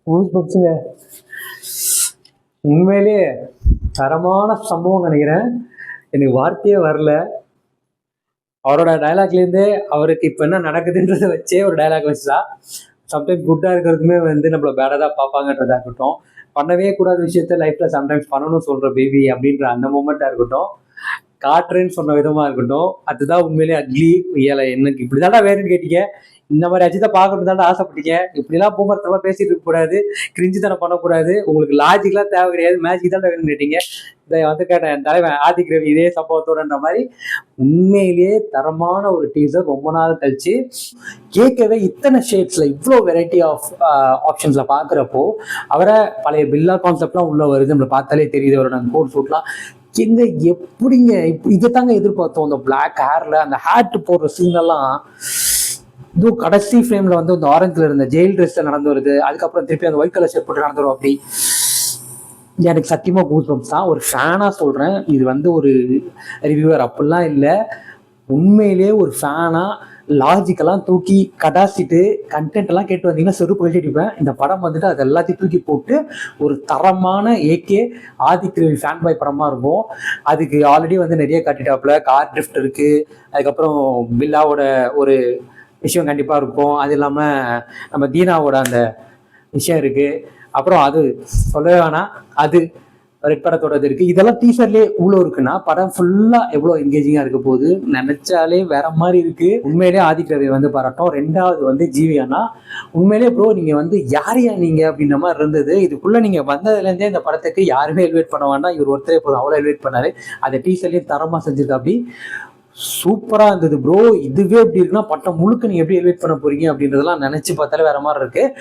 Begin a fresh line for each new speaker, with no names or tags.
ஊஸ் பப்ஸுங்க உண்மையிலேயே தரமான சம்பவம் நினைக்கிறேன். எனக்கு வார்த்தையே வரல. அவரோட டைலாக்லேருந்தே அவருக்கு இப்போ என்ன நடக்குதுன்றதை வச்சே ஒரு டைலாக் வச்சுதான். சம்டைம்ஸ் குட்டாக இருக்கிறதுமே வந்து நம்மளை பேடாக தான் பார்ப்பாங்கன்றதா இருக்கட்டும், பண்ணவே கூடாத விஷயத்த லைஃப்பில் சம்டைம்ஸ் பண்ணணும்னு சொல்கிற பேபி அப்படின்ற அந்த மூமெண்ட்டாக இருக்கட்டும், காட்டுறேன்னு சொன்ன விதமாக இருக்கட்டும், அதுதான் உண்மையிலேயே அக்லி. ஏழை எனக்கு இப்படி தாண்டா வேணும்னு கேட்டீங்க, இந்த மாதிரி அஜித்தை பார்க்கணும் தாண்டா ஆசைப்பட்டீங்க, இப்படிலாம் பூமரத்தெல்லாம் பேசிட்டு இருக்கக்கூடாது, கிரிஞ்சு தானே பண்ணக்கூடாது, உங்களுக்கு லாஜிக்லாம் தேவை கிடையாது, மேஜிக் தான் வேணும்னு கேட்டீங்க. இதை வந்து கேட்டேன் என் தலைவன் ஆதிக் ரவி இதே சம்பவத்தோடன்ற மாதிரி. உண்மையிலேயே தரமான ஒரு டீசர். ரொம்ப நாள் கழிச்சு கேட்கவே இத்தனை ஷேட்ஸில் இவ்வளோ வெரைட்டி ஆஃப் ஆப்ஷன்ஸில் பார்க்குறப்போ அவரை பழைய பில்லா கான்செப்ட்லாம் உள்ளே வருது, நம்மளை பார்த்தாலே தெரியுது. அவரோட அந்த கோட் சூட்லாம் எங்க எப்படிங்க இதை தாங்க எதிர்பார்த்தோம். அந்த பிளாக் ஹேர்ல அந்த ஹேட் போடுற சீனெல்லாம் இதுவும் கடைசி ஃப்ரேம்ல வந்து அந்த ஆரஞ்சில் இருந்த ஜெயில் ட்ரெஸ்ல நடந்து வருது, அதுக்கப்புறம் திருப்பி அந்த ஒயிட் கலர் ஷர்ட் போட்டு நடந்து வரும். அப்படி எனக்கு சத்தியமா கூஸ் பம்ப்ஸ் தான். ஒரு ஃபேனா சொல்றேன், இது வந்து ஒரு ரிவ்யூவர் அப்படிலாம் இல்லை, உண்மையிலேயே ஒரு ஃபேனா லாஜிக்கெல்லாம் தூக்கி கடாசிட்டு கண்டென்ட் எல்லாம் கேட்டு வந்தீங்கன்னா செருப்பு கட்டிட்டுப்பேன். இந்த படம் வந்துட்டு அது எல்லாத்தையும் தூக்கி போட்டு ஒரு தரமான AK Adhik Ravi fan boy படமாக இருக்கும். அதுக்கு ஆல்ரெடி வந்து நிறைய கட்டிட்டாப்புல கார் ட்ரிஃப்ட் இருக்குது, அதுக்கப்புறம் பில்லாவோட ஒரு விஷயம் கண்டிப்பாக இருக்கும், அது இல்லாமல் நம்ம தீனாவோட அந்த விஷயம் இருக்குது, அப்புறம் அது சொல்லவே வேணாம், அது ரெட் படத்தோடது இருக்குது. இதெல்லாம் டீசர்லேயே இவ்வளோ இருக்குன்னா படம் ஃபுல்லாக எவ்வளோ என்கேஜிங்காக இருக்க போகுது நினச்சாலே வேற மாதிரி இருக்குது. உண்மையிலே ஆதிக் ரவி வந்து பாராட்டும். ரெண்டாவது வந்து ஜிவி அண்ணா, உண்மையிலே ப்ரோ நீங்கள் வந்து யாரையா நீங்கள் அப்படின்ற மாதிரி இருந்தது. இதுக்குள்ளே நீங்கள் வந்ததுலேருந்தே இந்த படத்துக்கு யாருமே எலிவேட் பண்ண வேண்டாம், இவர் ஒருத்தரே போதும், அவ்வளோ எலிவேட் பண்ணாரு. அதை டீசர்லேயும் தரமாக செஞ்சிருக்கா. அப்படி சூப்பராக இருந்தது ப்ரோ. இதுவே எப்படி இருக்குன்னா பட்டம் முழுக்க நீங்கள் எப்படி எலிவேட் பண்ண போறீங்க அப்படின்றதெல்லாம் நினச்சி பார்த்தாலே வேற மாதிரி இருக்குது.